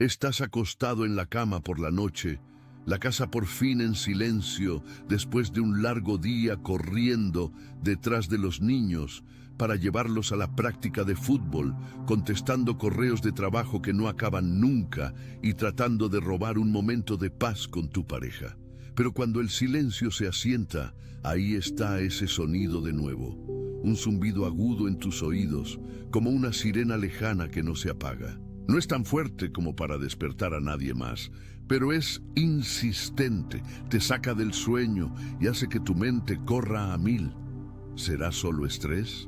Estás acostado en la cama por la noche, la casa por fin en silencio después de un largo día corriendo detrás de los niños para llevarlos a la práctica de fútbol, contestando correos de trabajo que no acaban nunca y tratando de robar un momento de paz con tu pareja. Pero cuando el silencio se asienta, ahí está ese sonido de nuevo, un zumbido agudo en tus oídos, como una sirena lejana que no se apaga. No es tan fuerte como para despertar a nadie más, pero es insistente, te saca del sueño y hace que tu mente corra a 1000. ¿Será solo estrés?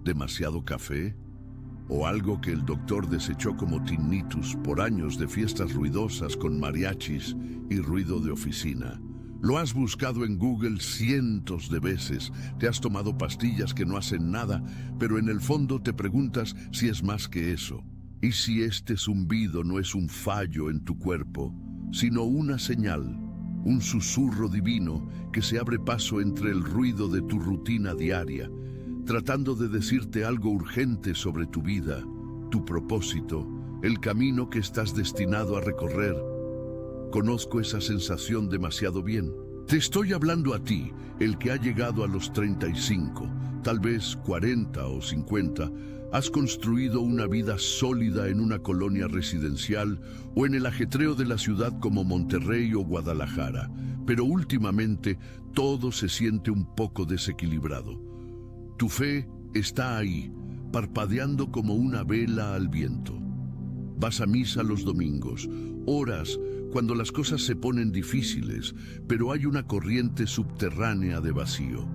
¿Demasiado café? ¿O algo que el doctor desechó como tinnitus por años de fiestas ruidosas con mariachis y ruido de oficina? Lo has buscado en Google cientos de veces, te has tomado pastillas que no hacen nada, pero en el fondo te preguntas si es más que eso. ¿Y si este zumbido no es un fallo en tu cuerpo, sino una señal, un susurro divino que se abre paso entre el ruido de tu rutina diaria, tratando de decirte algo urgente sobre tu vida, tu propósito, el camino que estás destinado a recorrer? Conozco esa sensación demasiado bien. Te estoy hablando a ti, el que ha llegado a los 35, tal vez 40 o 50, has construido una vida sólida en una colonia residencial o en el ajetreo de la ciudad como Monterrey o Guadalajara, pero últimamente todo se siente un poco desequilibrado. Tu fe está ahí, parpadeando como una vela al viento. Vas a misa los domingos, oras cuando las cosas se ponen difíciles, pero hay una corriente subterránea de vacío.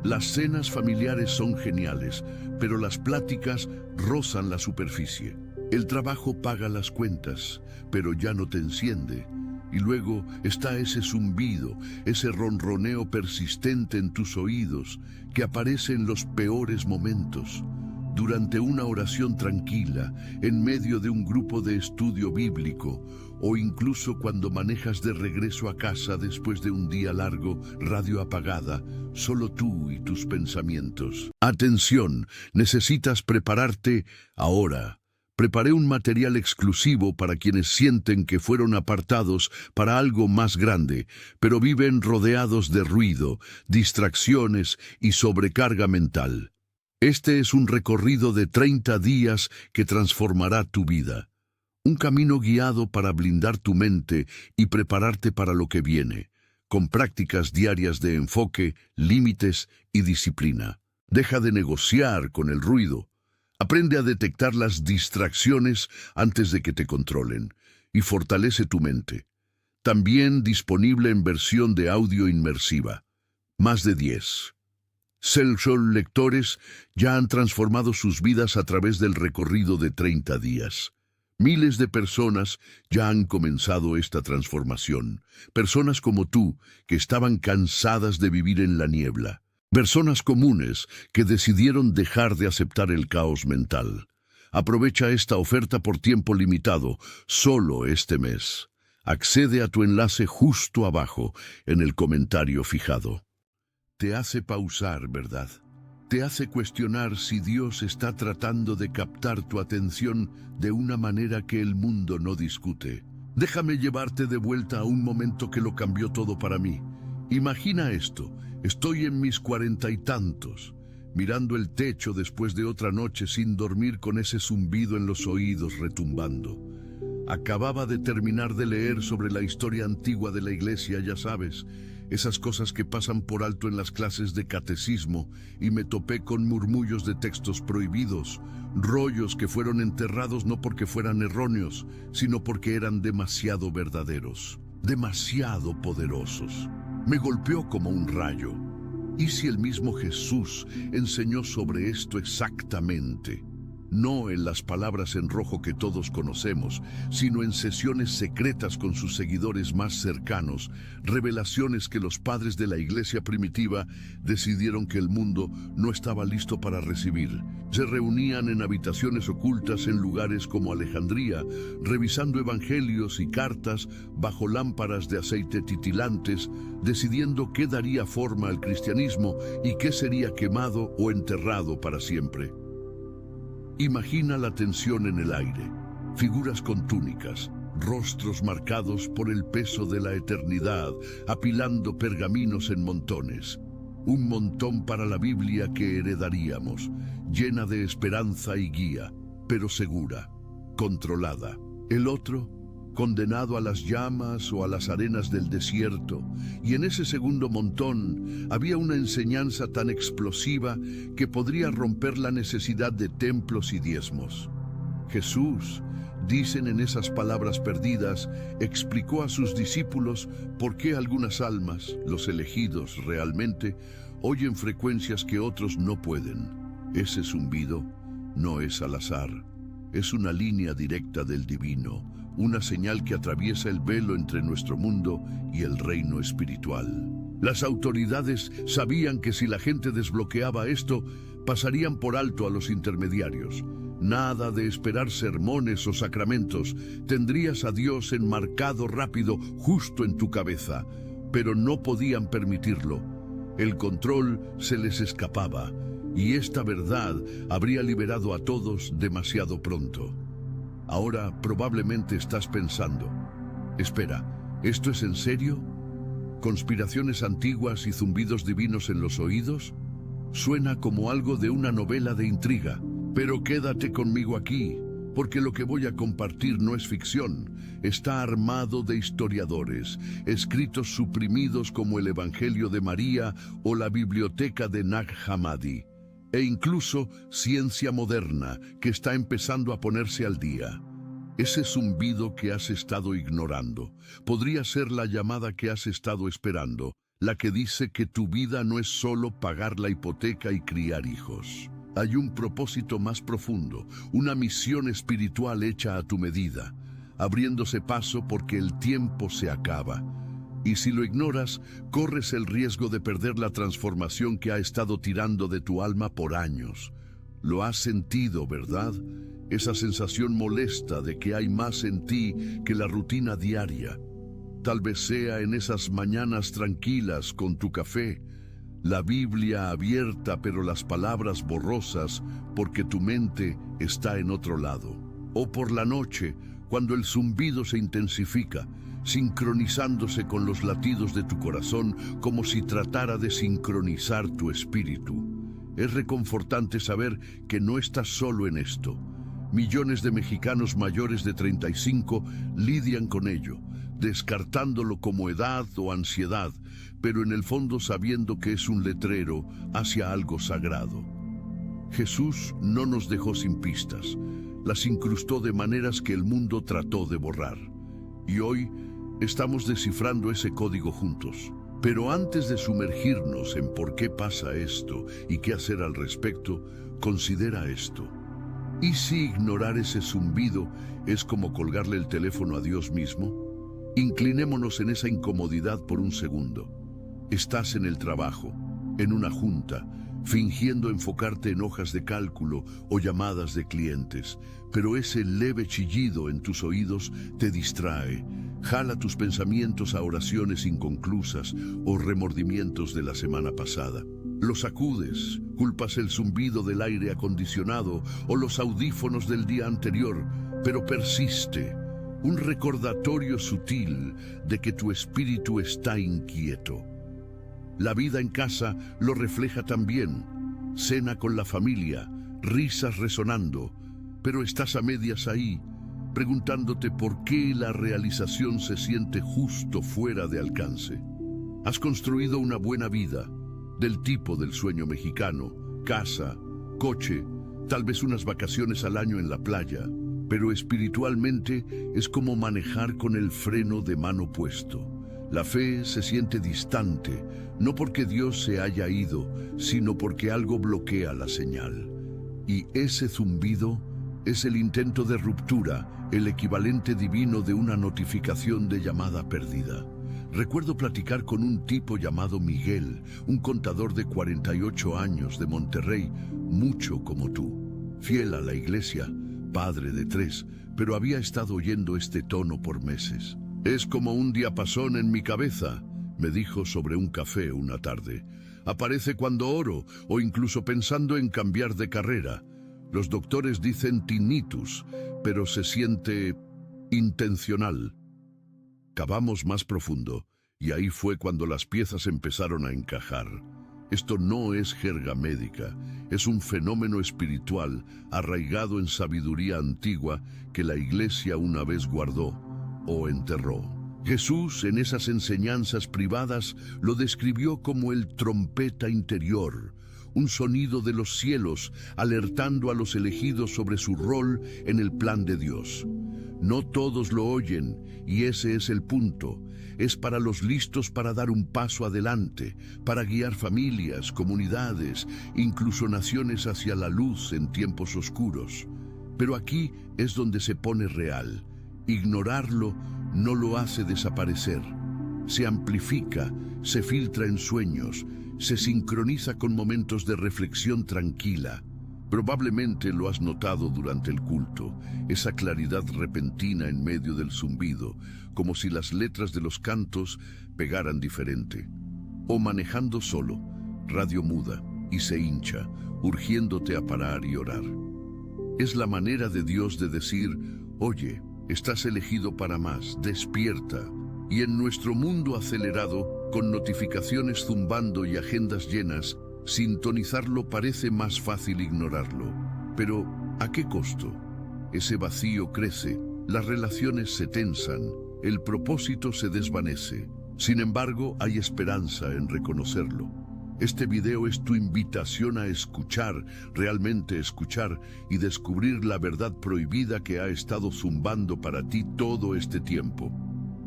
Las cenas familiares son geniales, pero las pláticas rozan la superficie. El trabajo paga las cuentas, pero ya no te enciende. Y luego está ese zumbido, ese ronroneo persistente en tus oídos, que aparece en los peores momentos. Durante una oración tranquila, en medio de un grupo de estudio bíblico, o incluso cuando manejas de regreso a casa después de un día largo, radio apagada, solo tú y tus pensamientos. Atención, necesitas prepararte ahora. Preparé un material exclusivo para quienes sienten que fueron apartados para algo más grande, pero viven rodeados de ruido, distracciones y sobrecarga mental. Este es un recorrido de 30 días que transformará tu vida. Un camino guiado para blindar tu mente y prepararte para lo que viene, con prácticas diarias de enfoque, límites y disciplina. Deja de negociar con el ruido. Aprende a detectar las distracciones antes de que te controlen y fortalece tu mente. También disponible en versión de audio inmersiva. Más de 10. Cell lectores ya han transformado sus vidas a través del recorrido de 30 días. Miles de personas ya han comenzado esta transformación. Personas como tú, que estaban cansadas de vivir en la niebla. Personas comunes que decidieron dejar de aceptar el caos mental. Aprovecha esta oferta por tiempo limitado, solo este mes. Accede a tu enlace justo abajo, en el comentario fijado. Te hace pausar, ¿verdad? Te hace cuestionar si Dios está tratando de captar tu atención de una manera que el mundo no discute. Déjame llevarte de vuelta a un momento que lo cambió todo para mí. Imagina esto, estoy en mis 40 y tantos, mirando el techo después de otra noche sin dormir con ese zumbido en los oídos retumbando. Acababa de terminar de leer sobre la historia antigua de la iglesia, ya sabes, esas cosas que pasan por alto en las clases de catecismo, y me topé con murmullos de textos prohibidos, rollos que fueron enterrados no porque fueran erróneos, sino porque eran demasiado verdaderos, demasiado poderosos. Me golpeó como un rayo. ¿Y si el mismo Jesús enseñó sobre esto exactamente? No en las palabras en rojo que todos conocemos, sino en sesiones secretas con sus seguidores más cercanos, revelaciones que los padres de la iglesia primitiva decidieron que el mundo no estaba listo para recibir. Se reunían en habitaciones ocultas en lugares como Alejandría, revisando evangelios y cartas bajo lámparas de aceite titilantes, decidiendo qué daría forma al cristianismo y qué sería quemado o enterrado para siempre. Imagina la tensión en el aire. figuras con túnicas, rostros marcados por el peso de la eternidad, apilando pergaminos en montones. Un montón para la Biblia que heredaríamos, llena de esperanza y guía, pero segura, controlada. El otro, condenado a las llamas o a las arenas del desierto, y en ese segundo montón había una enseñanza tan explosiva que podría romper la necesidad de templos y diezmos. Jesús, dicen en esas palabras perdidas, explicó a sus discípulos por qué algunas almas, los elegidos realmente, oyen frecuencias que otros no pueden. Ese zumbido no es al azar, es una línea directa del divino, una señal que atraviesa el velo entre nuestro mundo y el reino espiritual. Las autoridades sabían que si la gente desbloqueaba esto, pasarían por alto a los intermediarios. Nada de esperar sermones o sacramentos. Tendrías a Dios enmarcado rápido justo en tu cabeza, pero no podían permitirlo. El control se les escapaba, y esta verdad habría liberado a todos demasiado pronto. Ahora probablemente estás pensando, espera, ¿esto es en serio? ¿Conspiraciones antiguas y zumbidos divinos en los oídos? Suena como algo de una novela de intriga. Pero quédate conmigo aquí, porque lo que voy a compartir no es ficción. Está armado de historiadores, escritos suprimidos como el Evangelio de María o la Biblioteca de Nag Hammadi, e incluso ciencia moderna que está empezando a ponerse al día. Ese zumbido que has estado ignorando podría ser la llamada que has estado esperando, la que dice que tu vida no es solo pagar la hipoteca y criar hijos. Hay un propósito más profundo, una misión espiritual hecha a tu medida, abriéndose paso porque el tiempo se acaba. Y si lo ignoras, corres el riesgo de perder la transformación que ha estado tirando de tu alma por años. Lo has sentido, ¿verdad? Esa sensación molesta de que hay más en ti que la rutina diaria. Tal vez sea en esas mañanas tranquilas con tu café, la Biblia abierta pero las palabras borrosas porque tu mente está en otro lado. O por la noche, cuando el zumbido se intensifica, sincronizándose con los latidos de tu corazón como si tratara de sincronizar tu espíritu. Es reconfortante saber que no estás solo en esto. Millones de mexicanos mayores de 35 lidian con ello, descartándolo como edad o ansiedad, pero en el fondo sabiendo que es un letrero hacia algo sagrado. Jesús no nos dejó sin pistas, las incrustó de maneras que el mundo trató de borrar. Y hoy estamos descifrando ese código juntos. Pero antes de sumergirnos en por qué pasa esto y qué hacer al respecto, considera esto. ¿Y si ignorar ese zumbido es como colgarle el teléfono a Dios mismo? Inclinémonos en esa incomodidad por un segundo. Estás en el trabajo, en una junta, fingiendo enfocarte en hojas de cálculo o llamadas de clientes, pero ese leve chillido en tus oídos te distrae, jala tus pensamientos a oraciones inconclusas o remordimientos de la semana pasada. Lo sacudes, culpas el zumbido del aire acondicionado o los audífonos del día anterior, pero persiste, un recordatorio sutil de que tu espíritu está inquieto. La vida en casa lo refleja también. Cena con la familia, risas resonando, pero estás a medias ahí, preguntándote por qué la realización se siente justo fuera de alcance. Has construido una buena vida, del tipo del sueño mexicano, casa, coche, tal vez unas vacaciones al año en la playa, pero espiritualmente es como manejar con el freno de mano puesto. La fe se siente distante, no porque Dios se haya ido, sino porque algo bloquea la señal. Y ese zumbido es el intento de ruptura, el equivalente divino de una notificación de llamada perdida. Recuerdo platicar con un tipo llamado Miguel, un contador de 48 años de Monterrey, mucho como tú, fiel a la iglesia, padre de 3, pero había estado oyendo este tono por meses. Es como un diapasón en mi cabeza, me dijo sobre un café una tarde. Aparece cuando oro o incluso pensando en cambiar de carrera. Los doctores dicen tinnitus, pero se siente intencional. Cavamos más profundo, y ahí fue cuando las piezas empezaron a encajar. Esto no es jerga médica, es un fenómeno espiritual arraigado en sabiduría antigua que la Iglesia una vez guardó o enterró. Jesús, en esas enseñanzas privadas, lo describió como el trompeta interior, un sonido de los cielos alertando a los elegidos sobre su rol en el plan de Dios. No todos lo oyen, y ese es el punto. Es para los listos para dar un paso adelante, para guiar familias, comunidades, incluso naciones hacia la luz en tiempos oscuros. Pero aquí es donde se pone real. Ignorarlo no lo hace desaparecer. Se amplifica, se filtra en sueños, se sincroniza con momentos de reflexión tranquila. Probablemente lo has notado durante el culto, esa claridad repentina en medio del zumbido, como si las letras de los cantos pegaran diferente. O manejando solo, radio muda y se hincha, urgiéndote a parar y orar. Es la manera de Dios de decir, oye, estás elegido para más, despierta. Y en nuestro mundo acelerado, con notificaciones zumbando y agendas llenas, sintonizarlo parece más fácil ignorarlo. Pero, ¿a qué costo? Ese vacío crece, las relaciones se tensan, el propósito se desvanece. Sin embargo, hay esperanza en reconocerlo. Este video es tu invitación a escuchar, realmente escuchar, y descubrir la verdad prohibida que ha estado zumbando para ti todo este tiempo.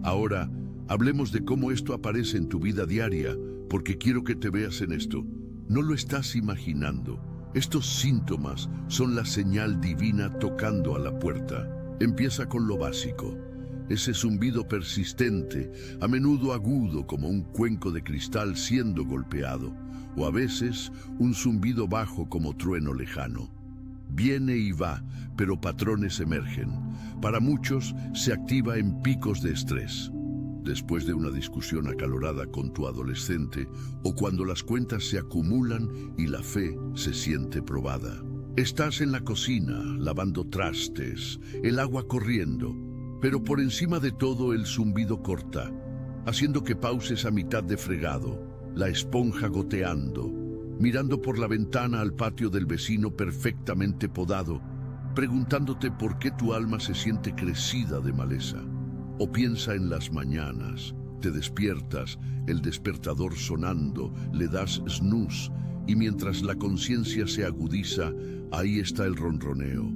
Ahora, hablemos de cómo esto aparece en tu vida diaria, porque quiero que te veas en esto. No lo estás imaginando. Estos síntomas son la señal divina tocando a la puerta. Empieza con lo básico. Ese zumbido persistente, a menudo agudo como un cuenco de cristal siendo golpeado, o a veces un zumbido bajo como trueno lejano. Viene y va, pero patrones emergen. Para muchos se activa en picos de estrés. Después de una discusión acalorada con tu adolescente o cuando las cuentas se acumulan y la fe se siente probada. Estás en la cocina, lavando trastes, el agua corriendo, pero por encima de todo el zumbido corta, haciendo que pauses a mitad de fregado, la esponja goteando, mirando por la ventana al patio del vecino perfectamente podado, preguntándote por qué tu alma se siente crecida de maleza. O piensa en las mañanas, te despiertas, el despertador sonando, le das snooze, y mientras la conciencia se agudiza, ahí está el ronroneo,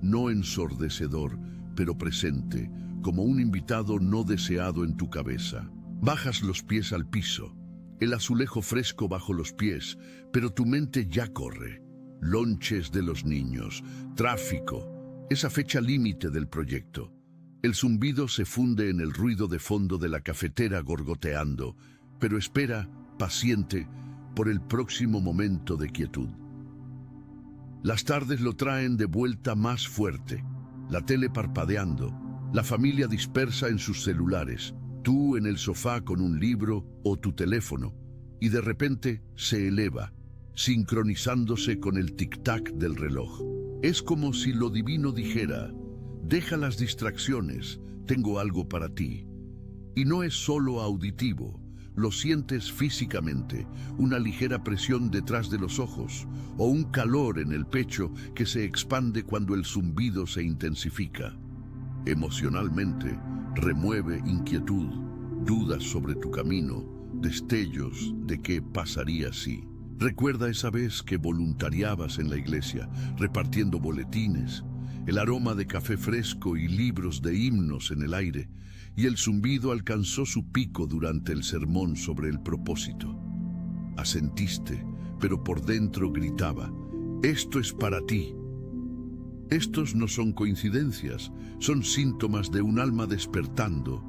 no ensordecedor, pero presente, como un invitado no deseado en tu cabeza. Bajas los pies al piso, el azulejo fresco bajo los pies, pero tu mente ya corre. Lonches de los niños, tráfico, esa fecha límite del proyecto. El zumbido se funde en el ruido de fondo de la cafetera gorgoteando, pero espera, paciente, por el próximo momento de quietud. Las tardes lo traen de vuelta más fuerte, la tele parpadeando, la familia dispersa en sus celulares, tú en el sofá con un libro o tu teléfono, y de repente se eleva, sincronizándose con el tic-tac del reloj. Es como si lo divino dijera, deja las distracciones, tengo algo para ti. Y no es solo auditivo, lo sientes físicamente, una ligera presión detrás de los ojos o un calor en el pecho que se expande cuando el zumbido se intensifica. Emocionalmente, remueve inquietud, dudas sobre tu camino, destellos de qué pasaría si. Recuerda esa vez que voluntariabas en la iglesia, repartiendo boletines, el aroma de café fresco y libros de himnos en el aire, y el zumbido alcanzó su pico durante el sermón sobre el propósito. Asentiste, pero por dentro gritaba, «Esto es para ti». Estos no son coincidencias, son síntomas de un alma despertando,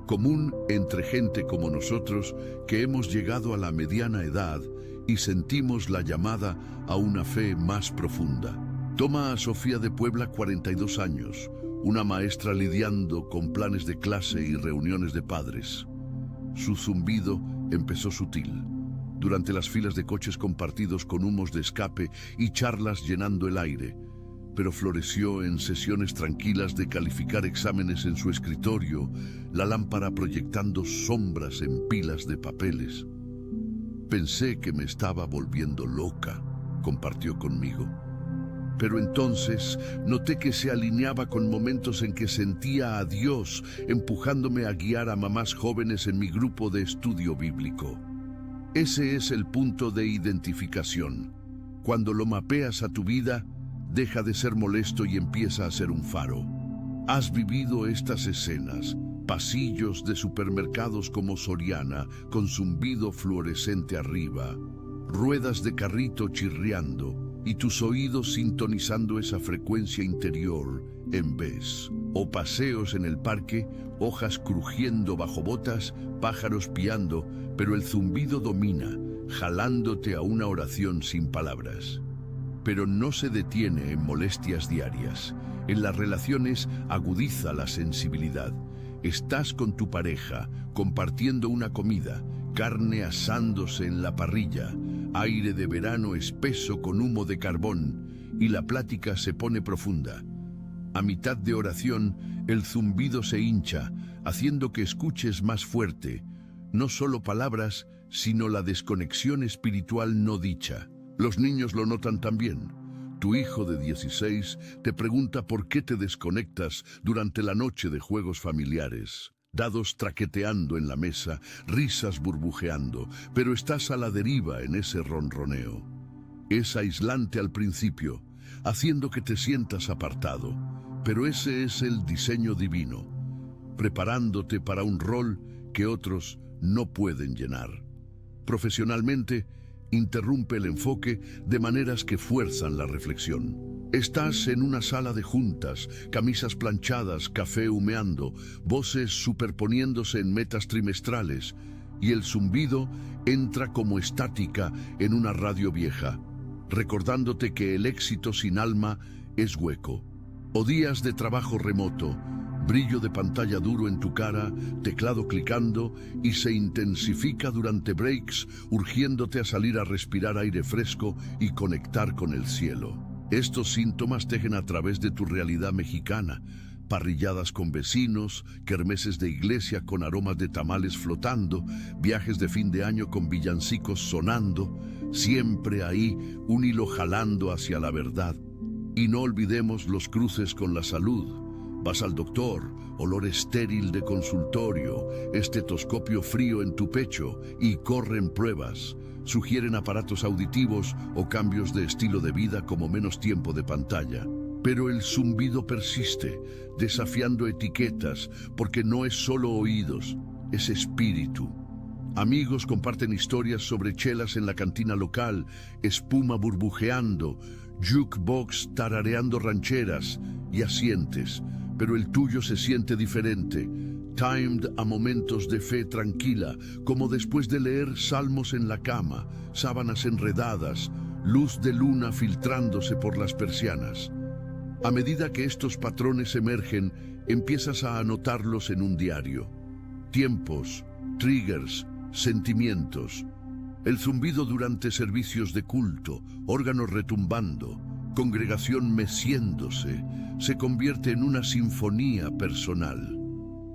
común entre gente como nosotros que hemos llegado a la mediana edad y sentimos la llamada a una fe más profunda. Toma a Sofía de Puebla, 42 años, una maestra lidiando con planes de clase y reuniones de padres. Su zumbido empezó sutil, durante las filas de coches compartidos con humos de escape y charlas llenando el aire. pero floreció en sesiones tranquilas de calificar exámenes en su escritorio, la lámpara proyectando sombras en pilas de papeles. Pensé que me estaba volviendo loca, compartió conmigo. Pero entonces noté que se alineaba con momentos en que sentía a Dios empujándome a guiar a mamás jóvenes en mi grupo de estudio bíblico. Ese es el punto de identificación. Cuando lo mapeas a tu vida, deja de ser molesto y empieza a ser un faro. Has vivido estas escenas, pasillos de supermercados como Soriana, con zumbido fluorescente arriba, ruedas de carrito chirriando y tus oídos sintonizando esa frecuencia interior en vez. O paseos en el parque, hojas crujiendo bajo botas, pájaros piando, pero el zumbido domina, jalándote a una oración sin palabras. Pero no se detiene en molestias diarias. En las relaciones agudiza la sensibilidad. Estás con tu pareja, compartiendo una comida, carne asándose en la parrilla, aire de verano espeso con humo de carbón, y la plática se pone profunda. A mitad de oración, el zumbido se hincha, haciendo que escuches más fuerte, no solo palabras, sino la desconexión espiritual no dicha. Los niños lo notan también. Tu hijo de 16 te pregunta por qué te desconectas durante la noche de juegos familiares. Dados traqueteando en la mesa, risas burbujeando, pero estás a la deriva en ese ronroneo. Es aislante al principio, haciendo que te sientas apartado, pero ese es el diseño divino, preparándote para un rol que otros no pueden llenar. Profesionalmente, interrumpe el enfoque de maneras que fuerzan la reflexión. Estás en una sala de juntas, camisas planchadas, café humeando, voces superponiéndose en metas trimestrales, y el zumbido entra como estática en una radio vieja, recordándote que el éxito sin alma es hueco. O días de trabajo remoto, brillo de pantalla duro en tu cara, teclado clicando y se intensifica durante breaks, urgiéndote a salir a respirar aire fresco y conectar con el cielo. Estos síntomas tejen a través de tu realidad mexicana, parrilladas con vecinos, kermeses de iglesia con aromas de tamales flotando, viajes de fin de año con villancicos sonando, siempre ahí un hilo jalando hacia la verdad. Y no olvidemos los cruces con la salud. Vas al doctor, olor estéril de consultorio, estetoscopio frío en tu pecho y corren pruebas. Sugieren aparatos auditivos o cambios de estilo de vida como menos tiempo de pantalla. Pero el zumbido persiste, desafiando etiquetas, porque no es solo oídos, es espíritu. Amigos comparten historias sobre chelas en la cantina local, espuma burbujeando, jukebox tarareando rancheras y asientes. Pero el tuyo se siente diferente, timed a momentos de fe tranquila, como después de leer salmos en la cama, sábanas enredadas, luz de luna filtrándose por las persianas. A medida que estos patrones emergen, empiezas a anotarlos en un diario. Tiempos, triggers, sentimientos. El zumbido durante servicios de culto, órganos retumbando, congregación meciéndose, se convierte en una sinfonía personal.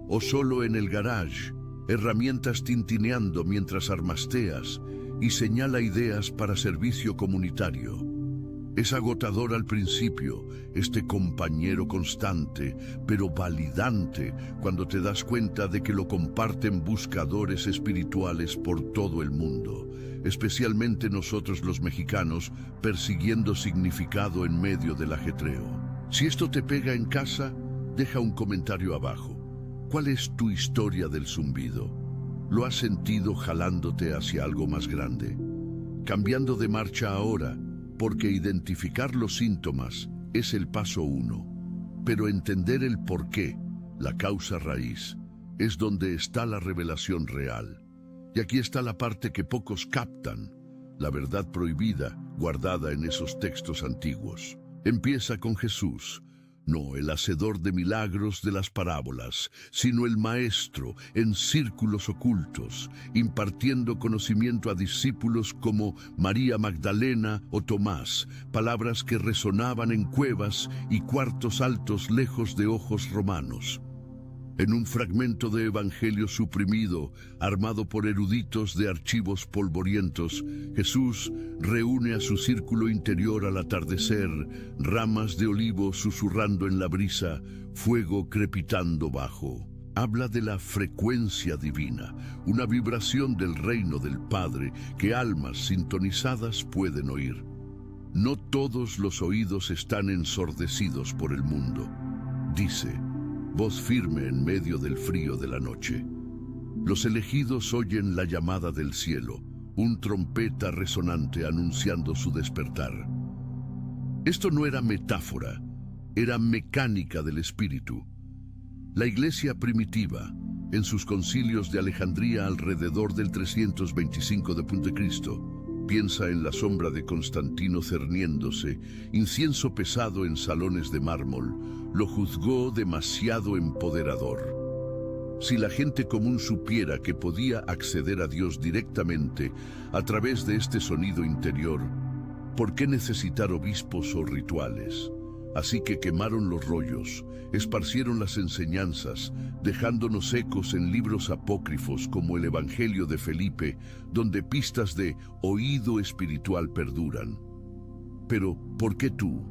O solo en el garage, herramientas tintineando mientras armasteas y señala ideas para servicio comunitario. Es agotador al principio, este compañero constante, pero validante cuando te das cuenta de que lo comparten buscadores espirituales por todo el mundo, especialmente nosotros los mexicanos, persiguiendo significado en medio del ajetreo. Si esto te pega en casa, deja un comentario abajo. ¿Cuál es tu historia del zumbido? ¿Lo has sentido jalándote hacia algo más grande? Cambiando de marcha ahora, porque identificar los síntomas es el paso 1. Pero entender el porqué, la causa raíz, es donde está la revelación real. Y aquí está la parte que pocos captan, la verdad prohibida guardada en esos textos antiguos. Empieza con Jesús, no el hacedor de milagros de las parábolas, sino el maestro en círculos ocultos, impartiendo conocimiento a discípulos como María Magdalena o Tomás, palabras que resonaban en cuevas y cuartos altos lejos de ojos romanos. En un fragmento de evangelio suprimido, armado por eruditos de archivos polvorientos, Jesús reúne a su círculo interior al atardecer, ramas de olivo susurrando en la brisa, fuego crepitando bajo. Habla de la frecuencia divina, una vibración del reino del Padre que almas sintonizadas pueden oír. No todos los oídos están ensordecidos por el mundo. Dice, voz firme en medio del frío de la noche. Los elegidos oyen la llamada del cielo, un trompeta resonante anunciando su despertar. Esto no era metáfora, era mecánica del espíritu. La iglesia primitiva, en sus concilios de Alejandría alrededor del 325 d.C., piensa en la sombra de Constantino cerniéndose, incienso pesado en salones de mármol, lo juzgó demasiado empoderador. Si la gente común supiera que podía acceder a Dios directamente a través de este sonido interior, ¿por qué necesitar obispos o rituales? Así que quemaron los rollos, esparcieron las enseñanzas, dejándonos ecos en libros apócrifos como el Evangelio de Felipe, donde pistas de oído espiritual perduran. Pero, ¿por qué tú?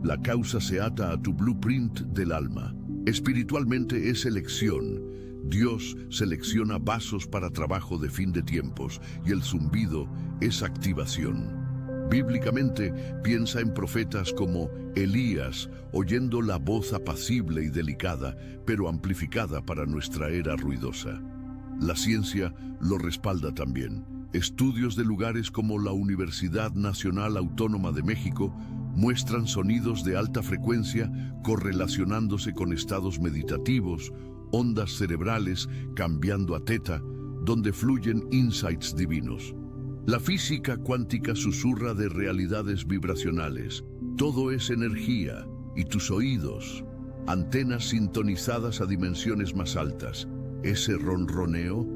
La causa se ata a tu blueprint del alma. Espiritualmente es elección. Dios selecciona vasos para trabajo de fin de tiempos y el zumbido es activación. Bíblicamente, piensa en profetas como Elías, oyendo la voz apacible y delicada, pero amplificada para nuestra era ruidosa. La ciencia lo respalda también. Estudios de lugares como la Universidad Nacional Autónoma de México muestran sonidos de alta frecuencia correlacionándose con estados meditativos, ondas cerebrales cambiando a teta, donde fluyen insights divinos. La física cuántica susurra de realidades vibracionales. Todo es energía, y tus oídos, antenas sintonizadas a dimensiones más altas. Ese ronroneo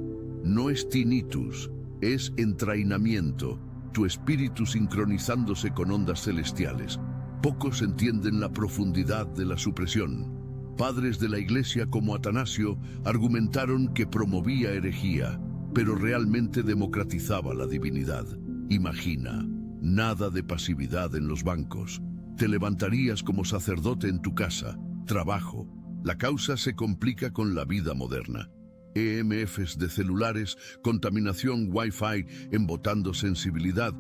no es tinnitus, es entrainamiento, tu espíritu sincronizándose con ondas celestiales. Pocos entienden la profundidad de la supresión. Padres de la Iglesia como Atanasio argumentaron que promovía herejía, pero realmente democratizaba la divinidad. Imagina, nada de pasividad en los bancos. Te levantarías como sacerdote en tu casa, trabajo. La causa se complica con la vida moderna. EMFs de celulares, contaminación Wi-Fi embotando sensibilidad,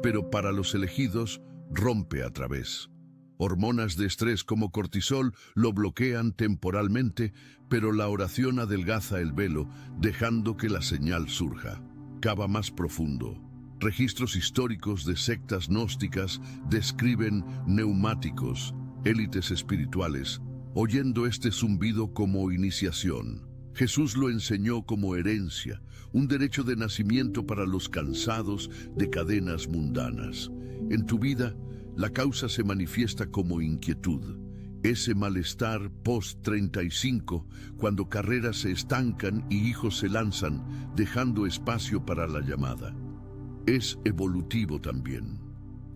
pero para los elegidos rompe a través. Hormonas de estrés como cortisol lo bloquean temporalmente, pero la oración adelgaza el velo, dejando que la señal surja. Cava más profundo. Registros históricos de sectas gnósticas describen neumáticos, élites espirituales, oyendo este zumbido como iniciación. Jesús lo enseñó como herencia, un derecho de nacimiento para los cansados de cadenas mundanas. En tu vida, la causa se manifiesta como inquietud, ese malestar post-35, cuando carreras se estancan y hijos se lanzan, dejando espacio para la llamada. Es evolutivo también.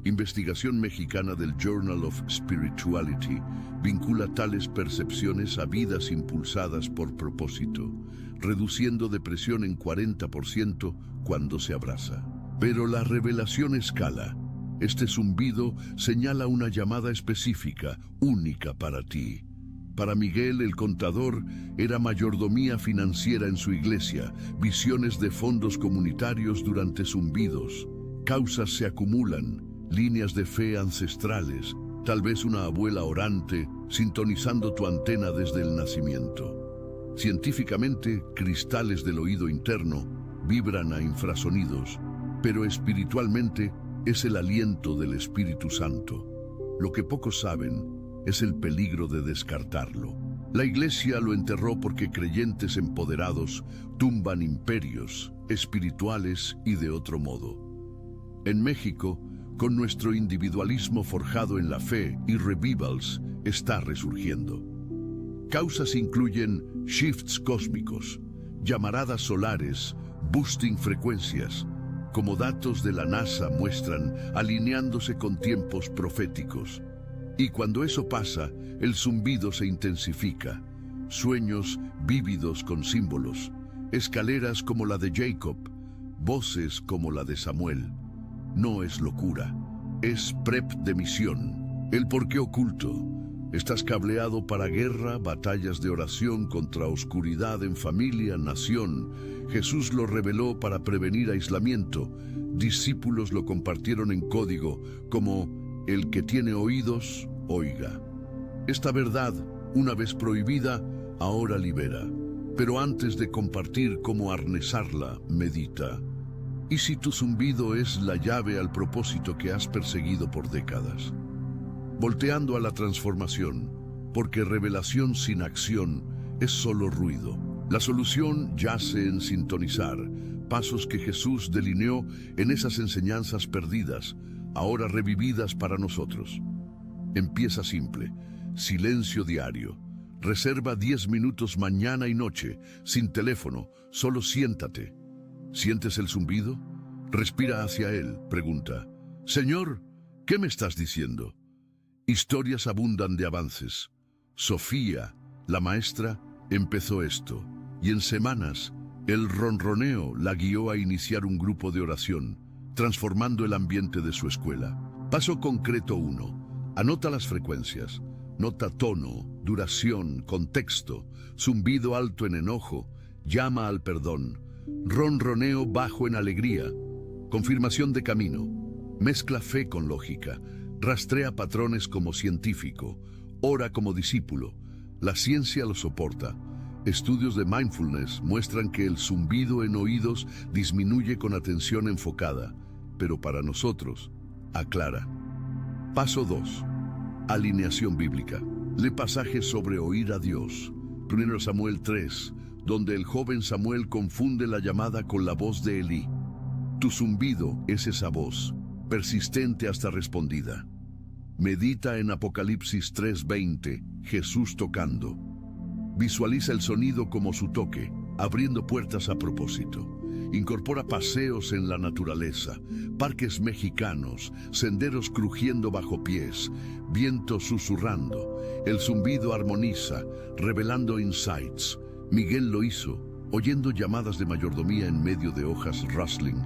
Investigación mexicana del Journal of Spirituality vincula tales percepciones a vidas impulsadas por propósito, reduciendo depresión en 40% cuando se abraza. Pero la revelación escala. Este zumbido señala una llamada específica, única para ti. Para Miguel el contador era mayordomía financiera en su iglesia, visiones de fondos comunitarios durante zumbidos. Causas se acumulan, líneas de fe ancestrales, tal vez una abuela orante sintonizando tu antena desde el nacimiento. Científicamente, cristales del oído interno vibran a infrasonidos, pero espiritualmente es el aliento del Espíritu Santo. Lo que pocos saben es el peligro de descartarlo. La Iglesia lo enterró porque creyentes empoderados tumban imperios espirituales y de otro modo. En México, con nuestro individualismo forjado en la fe y revivals, está resurgiendo. Causas incluyen shifts cósmicos, llamaradas solares, boosting frecuencias, como datos de la NASA muestran, alineándose con tiempos proféticos. Y cuando eso pasa, el zumbido se intensifica. Sueños vívidos con símbolos, escaleras como la de Jacob, voces como la de Samuel. No es locura, es prep de misión. El porqué oculto. Estás cableado para guerra, batallas de oración contra oscuridad en familia, nación. Jesús lo reveló para prevenir aislamiento. Discípulos lo compartieron en código, como el que tiene oídos, oiga. Esta verdad, una vez prohibida, ahora libera. Pero antes de compartir cómo arnesarla, medita. ¿Y si tu zumbido es la llave al propósito que has perseguido por décadas? Volteando a la transformación, porque revelación sin acción es solo ruido. La solución yace en sintonizar, pasos que Jesús delineó en esas enseñanzas perdidas, ahora revividas para nosotros. Empieza simple, silencio diario. Reserva 10 minutos mañana y noche, sin teléfono, solo siéntate. ¿Sientes el zumbido? Respira hacia él, pregunta. Señor, ¿qué me estás diciendo? Historias abundan de avances. Sofía, la maestra, empezó esto, y en semanas, el ronroneo la guió a iniciar un grupo de oración, transformando el ambiente de su escuela. Paso concreto 1. Anota las frecuencias. Nota tono, duración, contexto, zumbido alto en enojo, llama al perdón, ronroneo bajo en alegría, confirmación de camino, mezcla fe con lógica, rastrea patrones como científico, ora como discípulo. La ciencia lo soporta. Estudios de mindfulness muestran que el zumbido en oídos disminuye con atención enfocada, pero para nosotros, aclara. Paso 2. Alineación bíblica. Lee pasajes sobre oír a Dios. 1 Samuel 3, donde el joven Samuel confunde la llamada con la voz de Elí. Tu zumbido es esa voz, persistente hasta respondida. Medita en Apocalipsis 3:20, Jesús tocando. Visualiza el sonido como su toque, abriendo puertas a propósito. Incorpora paseos en la naturaleza, parques mexicanos, senderos crujiendo bajo pies, viento susurrando. El zumbido armoniza, revelando insights. Miguel lo hizo, oyendo llamadas de mayordomía en medio de hojas rustling,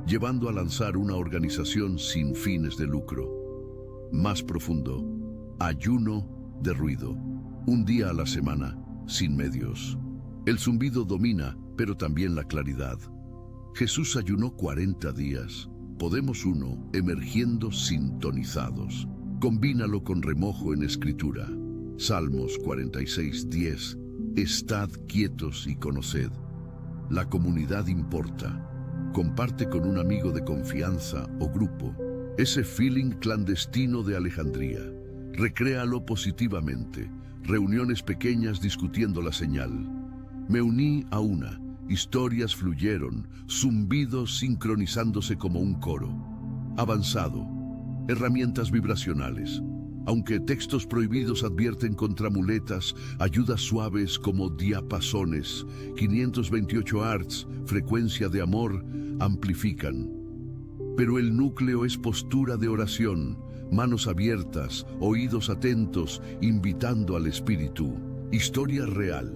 llevando a lanzar una organización sin fines de lucro. Más profundo, ayuno de ruido. Un día a la semana, sin medios. El zumbido domina, pero también la claridad. Jesús ayunó 40 días. Podemos uno, emergiendo sintonizados. Combínalo con remojo en escritura. Salmos 46:10. Estad quietos y conoced. La comunidad importa. Comparte con un amigo de confianza o grupo. Ese feeling clandestino de Alejandría. Recréalo positivamente. Reuniones pequeñas discutiendo la señal. Me uní a una. Historias fluyeron, zumbidos sincronizándose como un coro. Avanzado. Herramientas vibracionales. Aunque textos prohibidos advierten contra muletas, ayudas suaves como diapasones, 528 Hz, frecuencia de amor, amplifican. Pero el núcleo es postura de oración, manos abiertas, oídos atentos, invitando al espíritu. Historia real.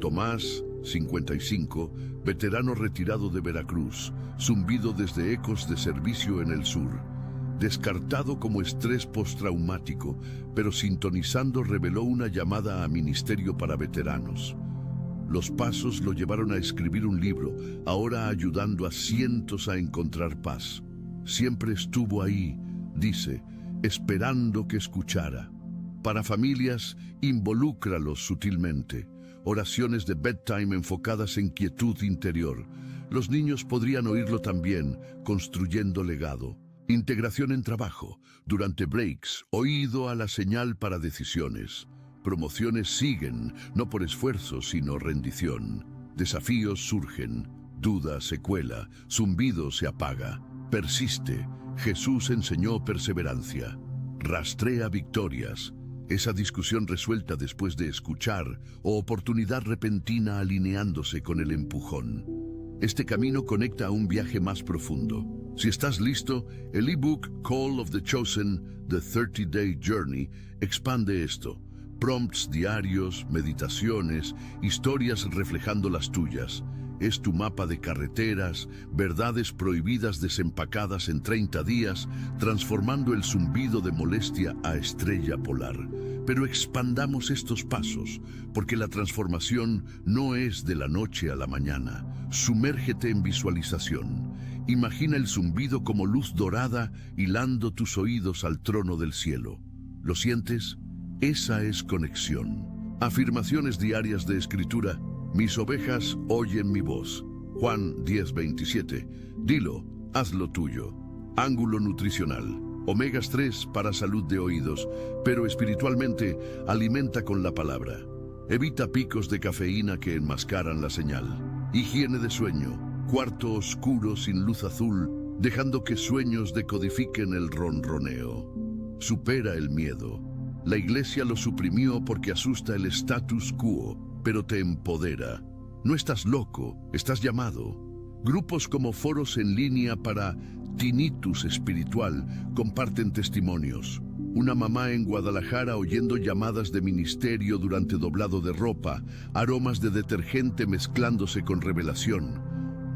Tomás, 55, veterano retirado de Veracruz, zumbido desde ecos de servicio en el sur. Descartado como estrés postraumático, pero sintonizando reveló una llamada a ministerio para veteranos. Los pasos lo llevaron a escribir un libro, ahora ayudando a cientos a encontrar paz. Siempre estuvo ahí, dice, esperando que escuchara. Para familias, involúcralos sutilmente. Oraciones de bedtime enfocadas en quietud interior. Los niños podrían oírlo también, construyendo legado. Integración en trabajo. Durante breaks, oído a la señal para decisiones. Promociones siguen, no por esfuerzo, sino rendición. Desafíos surgen. Duda se cuela. Zumbido se apaga. Persiste. Jesús enseñó perseverancia. Rastrea victorias. Esa discusión resuelta después de escuchar o oportunidad repentina alineándose con el empujón. Este camino conecta a un viaje más profundo. Si estás listo, el ebook Call of the Chosen, The 30-Day Journey, expande esto. Prompts diarios, meditaciones, historias reflejando las tuyas. Es tu mapa de carreteras, verdades prohibidas desempacadas en 30 días, transformando el zumbido de molestia a estrella polar. Pero expandamos estos pasos, porque la transformación no es de la noche a la mañana. Sumérgete en visualización. Imagina el zumbido como luz dorada hilando tus oídos al trono del cielo. ¿Lo sientes? Esa es conexión. Afirmaciones diarias de escritura. Mis ovejas oyen mi voz. Juan 10:27. Dilo, hazlo tuyo. Ángulo nutricional. Omegas 3 para salud de oídos, pero espiritualmente alimenta con la palabra. Evita picos de cafeína que enmascaran la señal. Higiene de sueño. Cuarto oscuro sin luz azul, dejando que sueños decodifiquen el ronroneo. Supera el miedo. La iglesia lo suprimió porque asusta el status quo, pero te empodera. No estás loco, estás llamado. Grupos como foros en línea para tinnitus espiritual comparten testimonios. Una mamá en Guadalajara oyendo llamadas de ministerio durante doblado de ropa, aromas de detergente mezclándose con revelación.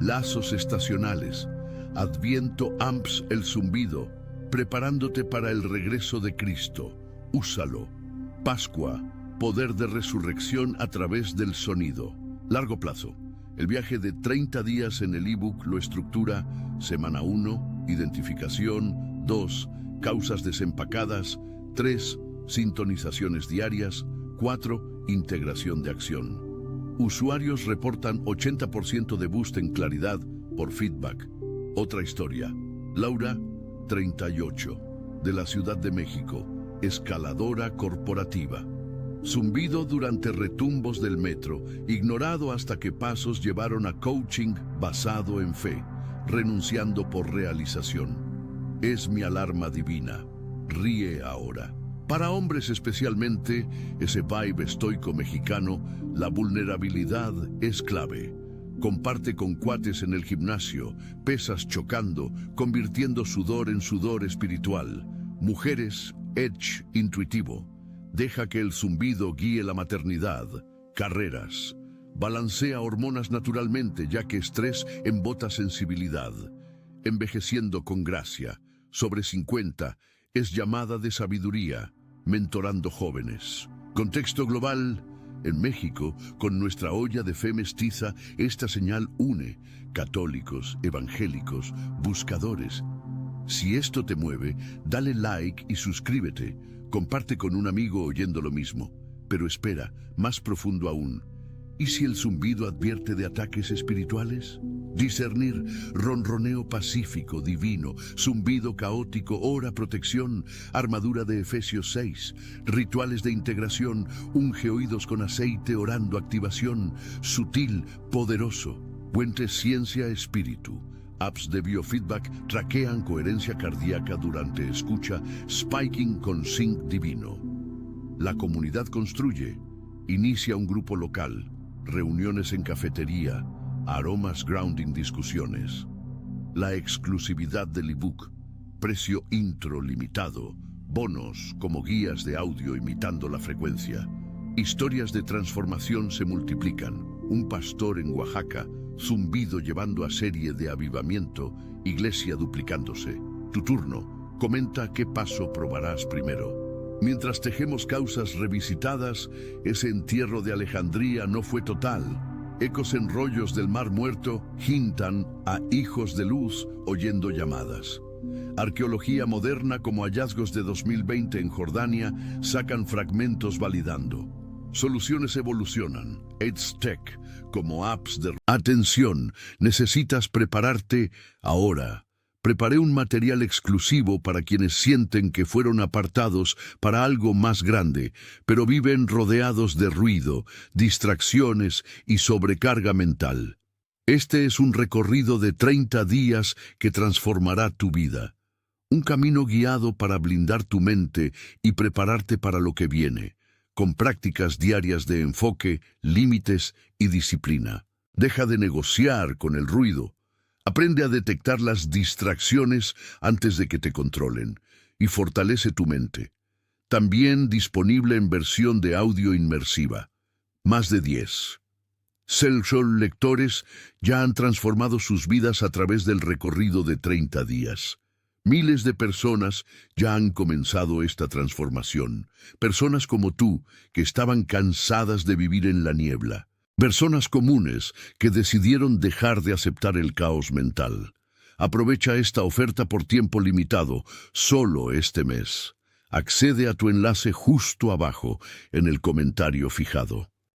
Lazos estacionales. Adviento amps el zumbido, preparándote para el regreso de Cristo. Úsalo. Pascua, poder de resurrección a través del sonido. Largo plazo. El viaje de 30 días en el ebook lo estructura: semana 1, identificación; 2, causas desempacadas; 3, sintonizaciones diarias; 4, integración de acción. Usuarios reportan 80% de boost en claridad por feedback. Otra historia. Laura, 38, de la Ciudad de México, escaladora corporativa. Zumbido durante retumbos del metro, ignorado hasta que pasos llevaron a coaching basado en fe, renunciando por realización. Es mi alarma divina. Ríe ahora. Para hombres especialmente, ese vibe estoico mexicano, la vulnerabilidad es clave. Comparte con cuates en el gimnasio, pesas chocando, convirtiendo sudor en sudor espiritual. Mujeres, edge intuitivo. Deja que el zumbido guíe la maternidad. Carreras. Balancea hormonas naturalmente, ya que estrés embota sensibilidad. Envejeciendo con gracia. Sobre 50, es llamada de sabiduría. Mentorando jóvenes. Contexto global. En México, con nuestra olla de fe mestiza, esta señal une católicos, evangélicos, buscadores. Si esto te mueve, dale like y suscríbete. Comparte con un amigo oyendo lo mismo. Pero espera, más profundo aún. ¿Y si el zumbido advierte de ataques espirituales? Discernir, ronroneo pacífico, divino, zumbido caótico, ora protección, armadura de Efesios 6, rituales de integración, unge oídos con aceite, orando activación, sutil, poderoso, puente ciencia espíritu. Apps de biofeedback traquean coherencia cardíaca durante escucha, spiking con sync divino. La comunidad construye, inicia un grupo local, reuniones en cafetería, aromas grounding discusiones. La exclusividad del ebook, precio intro limitado, bonos como guías de audio imitando la frecuencia. Historias de transformación se multiplican. Un pastor en Oaxaca, zumbido llevando a serie de avivamiento, iglesia duplicándose. Tu turno, comenta qué paso probarás primero. Mientras tejemos causas revisitadas, ese entierro de Alejandría no fue total. Ecos en rollos del Mar Muerto hintan a hijos de luz oyendo llamadas. Arqueología moderna como hallazgos de 2020 en Jordania sacan fragmentos validando. Soluciones evolucionan. EdTech como apps de... Atención, necesitas prepararte ahora. Preparé un material exclusivo para quienes sienten que fueron apartados para algo más grande, pero viven rodeados de ruido, distracciones y sobrecarga mental. Este es un recorrido de 30 días que transformará tu vida. Un camino guiado para blindar tu mente y prepararte para lo que viene, con prácticas diarias de enfoque, límites y disciplina. Deja de negociar con el ruido. Aprende a detectar las distracciones antes de que te controlen y fortalece tu mente. También disponible en versión de audio inmersiva. Más de 10. Self-Soul lectores ya han transformado sus vidas a través del recorrido de 30 días. Miles de personas ya han comenzado esta transformación. Personas como tú, que estaban cansadas de vivir en la niebla. Personas comunes que decidieron dejar de aceptar el caos mental. Aprovecha esta oferta por tiempo limitado, solo este mes. Accede a tu enlace justo abajo en el comentario fijado.